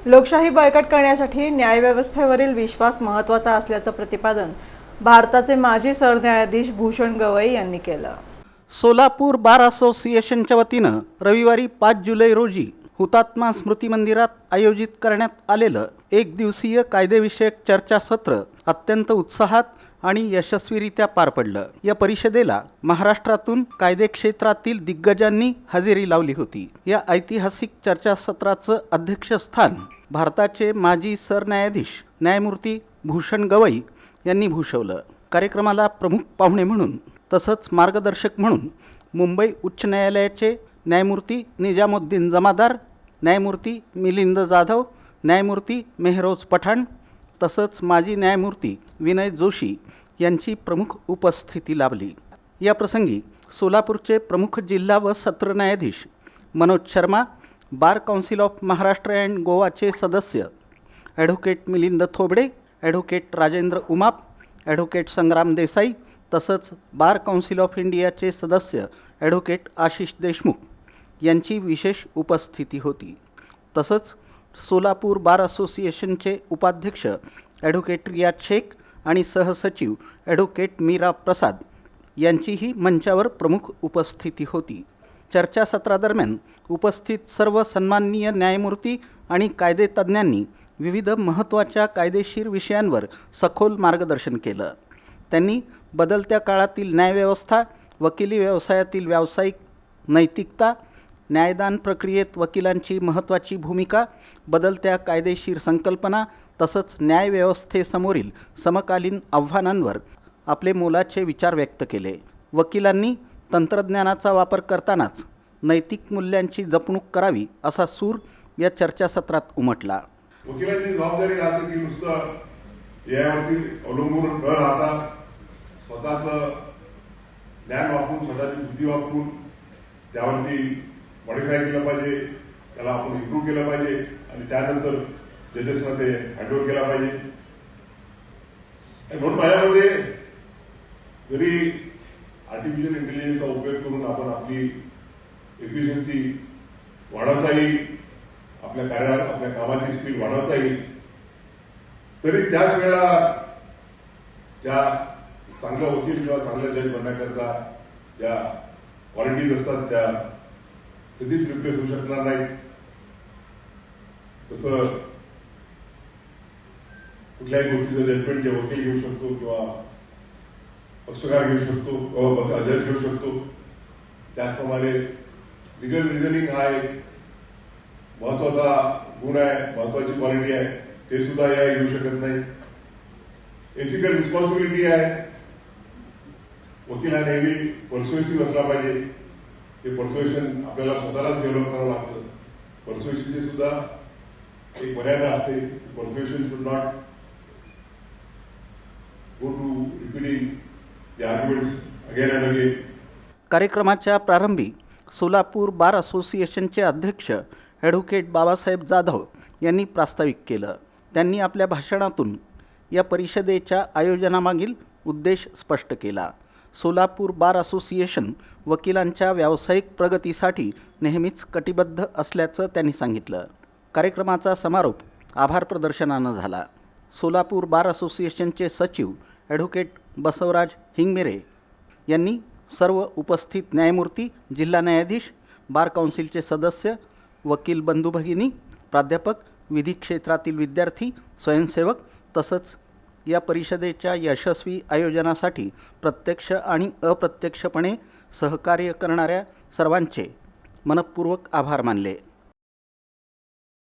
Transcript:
लोकशाही बळकट करण्यासाठी न्यायव्यवस्थेवरील विश्वास महत्त्वाचा असल्याचं प्रतिपादन भारताचे माजी सरन्यायाधीश भूषण गवई यांनी केलं। सोलापूर बार असोसिएशनच्या वतीनं रविवारी 5 जुलै रोजी हुतात्मा स्मृती मंदिरात आयोजित करण्यात आलेलं एक दिवसीय कायदेविषयक चर्चासत्र अत्यंत उत्साहात आणि यशस्वीरित्या पार पडलं। या परिषदेला महाराष्ट्रातून कायदे क्षेत्रातील दिग्गजांनी हजेरी लावली होती। या ऐतिहासिक चर्चासत्राचं अध्यक्षस्थान भारताचे माजी सरन्यायाधीश न्यायमूर्ती भूषण गवई यांनी भूषवलं। कार्यक्रमाला प्रमुख पाहुणे म्हणून तसंच मार्गदर्शक म्हणून मुंबई उच्च न्यायालयाचे न्यायमूर्ती निजामुद्दीन जमादार, न्यायमूर्ती मिलिंद जाधव, न्यायमूर्ती मेहरोज पठाण तसंच माजी न्यायमूर्ती विनय जोशी यांची प्रमुख उपस्थिती लाभली। या प्रसंगी सोलापूरचे प्रमुख जिल्हा व सत्र न्यायाधीश Manoj Sharma, bar council of Maharashtra and गोवाचे सदस्य advocate Milind Thobade, advocate Rajendra Umap, advocate Sangram Desai तसंच बार काउन्सिल ऑफ इंडियाचे सदस्य ॲडव्होकेट आशिष देशमुख यांची विशेष उपस्थिती होती। तसंच सोलापूर बार असोसिएशनचे उपाध्यक्ष ॲडव्होकेट रियाज शेख आणि सहसचिव ॲडव्होकेट मीरा प्रसाद यांचीही मंचावर प्रमुख उपस्थिती होती। चर्चासत्रादरम्यान उपस्थित सर्व सन्माननीय न्यायमूर्ती आणि कायदेतज्ञांनी विविध महत्त्वाच्या कायदेशीर विषयांवर सखोल मार्गदर्शन केलं। त्यांनी बदलत्या काळातील न्यायव्यवस्था, वकिली व्यवसायातील व्यावसायिक नैतिकता, न्यायदान प्रक्रियेत वकिलांची महत्त्वाची भूमिका, बदलत्या कायदेशीर संकल्पना तसंच न्यायव्यवस्थेसमोरील समकालीन आव्हानांवर आपले मोलाचे विचार व्यक्त केले। वकिलांनी तंत्रज्ञानाचा वापर करतानाच नैतिक मूल्यांची जपणूक करावी असा सूर या चर्चासत्रात उमटला। वकिलांची जबाबदारी राहते की नुसतं यावरती अवलंबून न राहता स्वतःचं ज्ञान वापरून, स्वतःची बुद्धी वापरून त्यावरती मॉडिफाय केलं पाहिजे, त्याला आपण इम्प्रूव्ह केलं पाहिजे आणि त्यानंतर जजेसमध्ये हँडओव्हर केला पाहिजे। म्हणून माझ्यामध्ये जरी आर्टिफिशियल इंटेलिजन्सचा उपयोग करून आपण आपली एफिशियन्सी वाढवता येईल, आपल्या कार्यात आपल्या कामाची स्पीड वाढवता येईल, तरी त्याच वेळेला त्या चांगला वकील किंवा चांगला जज बनण्याकरता ज्या क्वालिटीज असतात त्या कधीच रिप्लेस होऊ शकणार नाही। तसं कुठल्याही गोष्टीचं जजमेंट जे वकील घेऊ शकतो किंवा पक्षकार घेऊ शकतो किंवा जज घेऊ शकतो, त्याचप्रमाणे लिगल रिझनिंग हा एक महत्वाचा गुण आहे, महत्वाची क्वालिटी आहे, ते सुद्धा या येऊ शकत नाही। एथिकल रिस्पॉन्सिबिलिटी आहे, वकील हा नेहमी पर्सुएसिव्ह असला पाहिजे। ते पर्सुएशन आपल्याला स्वतःलाच डेव्हलप करावं लागतं। पर्सुएशनची सुद्धा एक मर्यादा असते। Persuasion should not go to repeating the arguments again and again. कार्यक्रमाच्या प्रारंभी सोलापूर बार असोसिएशनचे अध्यक्ष ॲडव्होकेट बाबासाहेब जाधव यांनी प्रास्ताविक केलं। त्यांनी आपल्या भाषणातून या परिषदेच्या आयोजनामागील उद्देश स्पष्ट केला। सोलापूर बार असोसिएशन वकिलांच्या व्यावसायिक प्रगतीसाठी नेहमीच कटिबद्ध असल्याचं त्यांनी सांगितलं। कार्यक्रमाचा समारोप आभार प्रदर्शनानं झाला। सोलापूर बार असोसिएशनचे सचिव ॲडव्होकेट बसवराज हिंगमिरे यांनी सर्व उपस्थित न्यायमूर्ती, जिल्हा न्यायाधीश, बार काउन्सिलचे सदस्य, वकील बंधू भगिनी, प्राध्यापक, विधी क्षेत्रातील विद्यार्थी, स्वयंसेवक तसंच या परिषदेच्या यशस्वी आयोजनासाठी प्रत्यक्ष आणि अप्रत्यक्षपणे सहकार्य करणाऱ्या सर्वांचे मनपूर्वक आभार मानले।